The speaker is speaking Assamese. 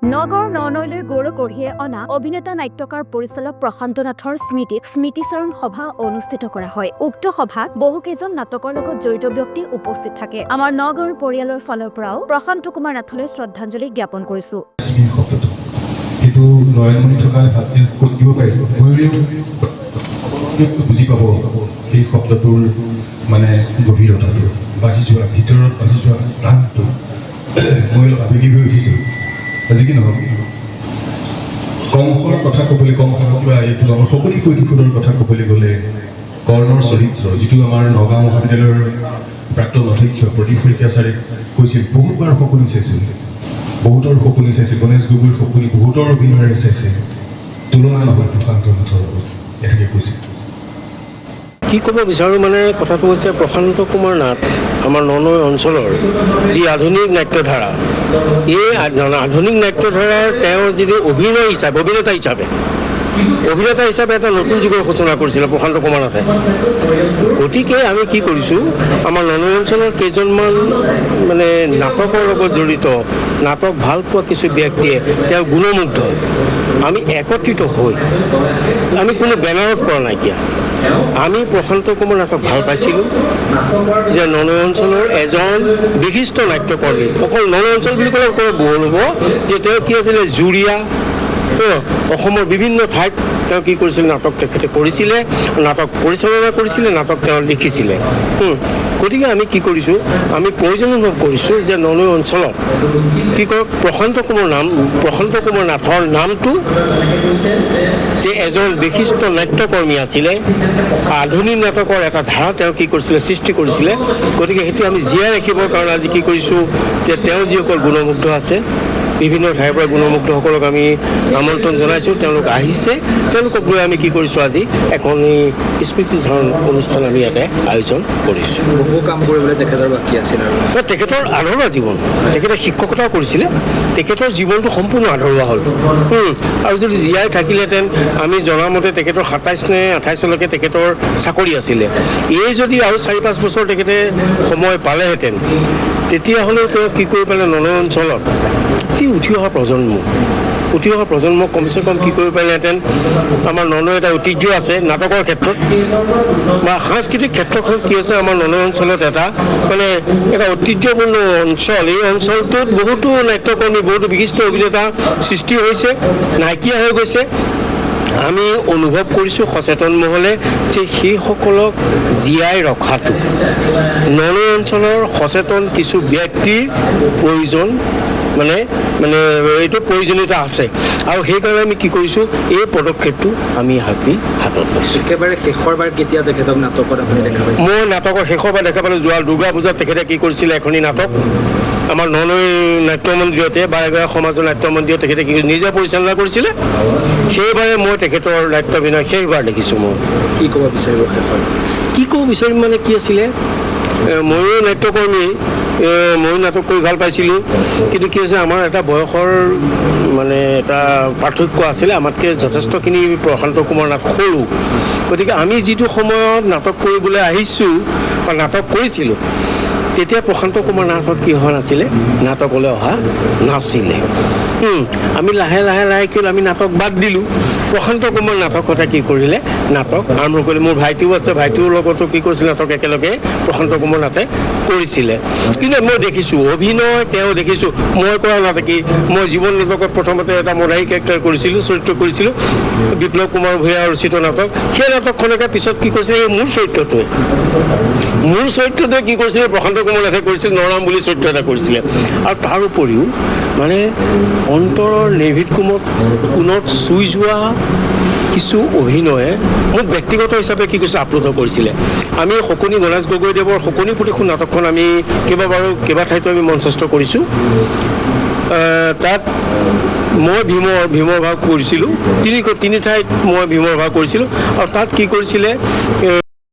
নগৰ ননৈলৈ গৌৰৱ কঢ়িয়াই অনা অভিনেতা নাট্যকাৰ পৰিচালক প্ৰশান্ত নাথৰ স্মৃতিচাৰণ সভা অনুষ্ঠিত কৰা হয়। উক্ত সভাত বহুকেইজন নাটকৰ লগত জড়িত ব্যক্তি উপস্থিত থাকে। আমাৰ নগৰ পৰিয়ালৰ ফালৰ পৰাও প্ৰশান্ত কুমাৰ নাথলৈ শ্ৰদ্ধাঞ্জলি জ্ঞাপন কৰিছো। সেইটো নয়নমণি থকা ভালকৈ কৈ দিব পাৰিব, বুজি পাব সেই শব্দটোৰ মানে গভীৰতাটো, বাজি যোৱা ভিতৰত বাজি যোৱা প্ৰাণটো। মই অলপ আবেগিক হৈ উঠিছোঁ। আজি কি নহওক, কংসৰ কথা ক'বলৈ কিবা এইটো আমাৰ সকলো কৈশোৰৰ কথা ক'বলৈ গ'লে কৰ্ণৰ চৰিত্ৰ, যিটো আমাৰ নগাঁও মহাবিদ্যালয়ৰ প্ৰাক্তন অধ্যক্ষ প্ৰদীপ শইকীয়া ছাৰে কৈছিল, বহুতবাৰ সপোনি চাইছিল, বহুতৰ সপোনি চাইছে, গণেশ গগৈৰ সপোনি বহুতৰ অভিনয়েৰে চাইছে, তুলনা নহয় প্ৰশান্ত নাথৰ লগত, এনেকৈ কৈছিল। কি ক'ব বিচাৰোঁ মানে কথাটো হৈছে প্ৰশান্ত কুমাৰ নাথ আমাৰ ননৈ অঞ্চলৰ যি আধুনিক নাট্যধাৰা, এই আধুনিক নাট্যধাৰাৰ তেওঁৰ যিটো অভিনেতা হিচাপে এটা নতুন যুগৰ সূচনা কৰিছিলে প্ৰশান্ত কুমাৰ নাথে। গতিকে আমি কি কৰিছোঁ, আমাৰ ননৈ অঞ্চলৰ কেইজনমান মানে নাটকৰ লগত জড়িত, নাটক ভাল পোৱা কিছু ব্যক্তিয়ে তেওঁ গুণমুগ্ধ, আমি একত্ৰিত হৈ, আমি কোনো বেনাৰত কৰা নাইকিয়া, আমি প্ৰশান্ত কুমাৰ নাথক ভাল পাইছিলোঁ যে ননৈ অঞ্চলৰ এজন বিশিষ্ট নাট্যকৰ্মী। অকল ননৈ অঞ্চল বুলি ক'লে ভুল হ'ব যে তেওঁ কি আছিলে জুৰীয়া, অসমৰ বিভিন্ন ঠাইত তেওঁ কি কৰিছিলে, নাটক তেখেতে কৰিছিলে, নাটক পৰিচালনা কৰিছিলে, নাটক তেওঁ লিখিছিলে। গতিকে আমি কি কৰিছোঁ, আমি প্ৰয়োজন অনুভৱ কৰিছোঁ যে ননৈ অঞ্চলত কি কয় প্ৰশান্ত কুমাৰ নাথৰ নামটো যে এজন বিশিষ্ট নাট্যকৰ্মী আছিলে, আধুনিক নাটকৰ এটা ধাৰা তেওঁ কি কৰিছিলে, সৃষ্টি কৰিছিলে। গতিকে সেইটো আমি জীয়াই ৰাখিবৰ কাৰণে আজি কি কৰিছোঁ যে তেওঁ যিসকল গুণমুগ্ধ আছে, বিভিন্ন ঠাইৰ পৰা গুণমুগ্ধসকলক আমি আমন্ত্ৰণ জনাইছোঁ, তেওঁলোক আহিছে, তেওঁলোকক লৈ আমি কি কৰিছোঁ, আজি এখন স্মৃতিচাৰণ অনুষ্ঠান আমি ইয়াতে আয়োজন কৰিছোঁ। বহু কাম কৰিবলৈ তেখেতৰ বাকী আছিল আৰু তেখেতৰ আধৰুৱা জীৱন, তেখেতে শিক্ষকতাও কৰিছিলে, তেখেতৰ জীৱনটো সম্পূৰ্ণ আধৰুৱা হ'ল। আৰু যদি জীয়াই থাকিলেহেঁতেন, আমি জনামতে তেখেতৰ 27 নে 28লৈকে তেখেতৰ চাকৰি আছিলে। এই যদি আৰু 4-5 বছৰ তেখেতে সময় পালেহেঁতেন, তেতিয়াহ'লেও তেওঁ কি কৰি পেলাই ননৈ অঞ্চলত যি উঠি অহা প্ৰজন্মক কমচে কম কি কৰিব পাৰিলেহেঁতেন, আমাৰ ননৈ এটা ঐতিহ্য আছে নাটকৰ ক্ষেত্ৰত বা সাংস্কৃতিক ক্ষেত্ৰখনত কি হৈছে, আমাৰ ননৈ অঞ্চলত এটা ঐতিহ্যপূৰ্ণ অঞ্চল। এই অঞ্চলটোত বহুতো নাট্যকৰ্মী, বহুতো বিশিষ্ট অভিনেতা সৃষ্টি হৈছে, নাইকিয়া হৈ গৈছে। আমি অনুভৱ কৰিছোঁ সচেতন মহলে যে সেইসকলক জীয়াই ৰখাটো ননৈ অঞ্চলৰ সচেতন কিছু ব্যক্তিৰ প্ৰয়োজন, মানে এইটো প্ৰয়োজনীয়তা আছে। আৰু সেইকাৰণে আমি কি কৰিছোঁ, এই পদক্ষেপটো আমি হাতত লৈছোঁ। একেবাৰে শেষৰবাৰ কেতিয়া তেখেতক নাটকত আপুনি দেখা পাইছে? মই নাটকৰ শেষৰবাৰ দেখা পালোঁ যোৱা দুৰ্গা পূজাত তেখেতে কি কৰিছিলে, এখনি নাটক আমাৰ ননৈ নাট্য মন্দিৰতে বা সমাজৰ নাট্য মন্দিৰত তেখেতে কি নিজে পৰিচালনা কৰিছিলে। সেইবাৰে মই তেখেতৰ নাট্যাভিনয় শেষবাৰ দেখিছোঁ। মই কি ক'ব বিচাৰিব শেষত? কি ক'ব বিচাৰিম মানে কি আছিলে, ময়ো নাট্যকৰ্মী, ময়ো নাটক কৰি ভাল পাইছিলোঁ, কিন্তু কি হৈছে আমাৰ এটা বয়সৰ মানে এটা পাৰ্থক্য আছিলে, আমাতকৈ যথেষ্টখিনি প্ৰশান্ত কুমাৰ নাথ সৰু। গতিকে আমি যিটো সময়ত নাটক কৰিবলৈ আহিছোঁ বা নাটক কৰিছিলোঁ, তেতিয়া প্ৰশান্ত কুমাৰ নাথত কি হোৱা নাছিলে, নাটকলৈ অহা নাছিলে। আমি লাহে কি আমি নাটক বাদ দিলোঁ, প্ৰশান্ত কুমাৰ নাটক কথা কি কৰিলে, নাটক আৰম্ভ কৰিলে। মোৰ ভাইটিও আছে, ভাইটিৰ লগতো কি কৰিছিলে, নাটক একেলগে প্ৰশান্ত কুমাৰ নাথে কৰিছিলে। কিন্তু মই দেখিছোঁ অভিনয় তেওঁ দেখিছোঁ, মই কৰা নাটকি, মই জীৱন নাটকত প্ৰথমতে এটা মদাহী কেৰেক্টাৰ কৰিছিলোঁ, চৰিত্ৰ কৰিছিলোঁ, বিপ্লৱ কুমাৰ ভূঞা ৰচিত নাটক। সেই নাটকখনকে পিছত কি কৰিছিলে, এই মোৰ চৰিত্ৰটোৱে কি কৰিছিলে, প্ৰশান্ত কুমাৰ নাথে কৰিছিল, নৰাম বুলি চৰিত্ৰ এটা কৰিছিলে। আৰু তাৰ উপৰিও মানে অন্তৰৰ নিৰ্ভীত কোণত চুই যোৱা কিছু অভিনয়ে মোক ব্যক্তিগত হিচাপে কি কৈছে আপ্লুত কৰিছিলে। আমি শকুনি গণেশ গগৈদেৱৰ শকুনি প্ৰতিশোধ নাটকখন আমি কেইবা ঠাইতো আমি মঞ্চস্থ কৰিছোঁ। তাত মই ভীমৰ ভাগ কৰিছিলোঁ, তিনি ঠাইত মই ভীমৰ ভাগ কৰিছিলোঁ। আৰু তাত কি কৰিছিলে,